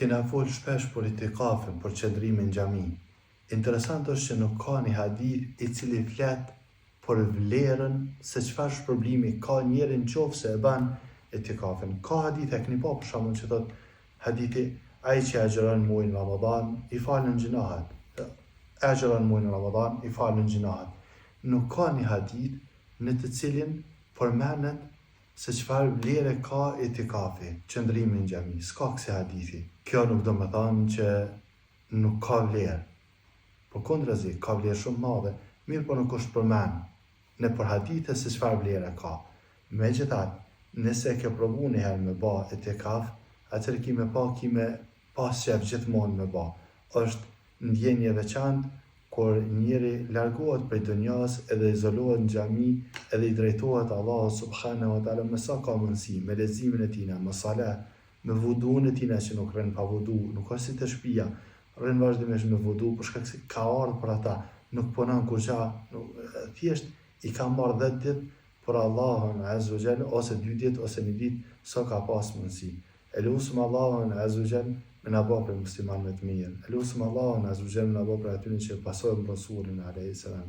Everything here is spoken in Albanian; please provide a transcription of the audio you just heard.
Kena fol shpesh për itikafin, për qëndrimin në xhami. Interesant është që nuk ka një hadith i cili flet për vlerën se çfarë shpërblimi ka njeri nëse e ban itikafin. Ka hadith e keni pa për shembull që thot hadithi ai që agjeron muajin Ramadan i falen gjinahet. Agjeron muajin Ramadan i falen gjinahet. Nuk ka një hadith në të cilin përmenet se çfarë vlere ka itikafi, qëndrimi në xhami. S'ka kësi hadithi. Kjo nuk do me thanë që nuk ka vlerë. Por kundrazi, ka vlerë shumë madhe, mirë po nuk është përmen në për hadithe se çfarë vlere ka. Megjithatë, nëse ke provu një herë me ba itikaf, atëherë kime pas qef gjithmonë me ba. Është ndjenje veçantë kur njeri largohet prej dunjas edhe izolohet në xhami edhe i drejtohet Allahu subhanahu wa taala me sa ka mundësi, me leximin e tina, me salat, me vudun e tina që nuk rrin pa vudu, nuk është si të shtëpia, rrin vazhdimisht me vudu për shkak se ka ardhur për ata, nuk punon kurrë, thjesht i ka marrë 10 ditë për Allahun azza wa jall ose 2 ditë ose 1 ditë sa ka pas mundësi. Elusëm Allahun azza wa jall me na bë për muslimanëve të mirë. Elusëm Allahun azza wa jall me na bë për atyre që pasojnë Rasulin alayhis salam.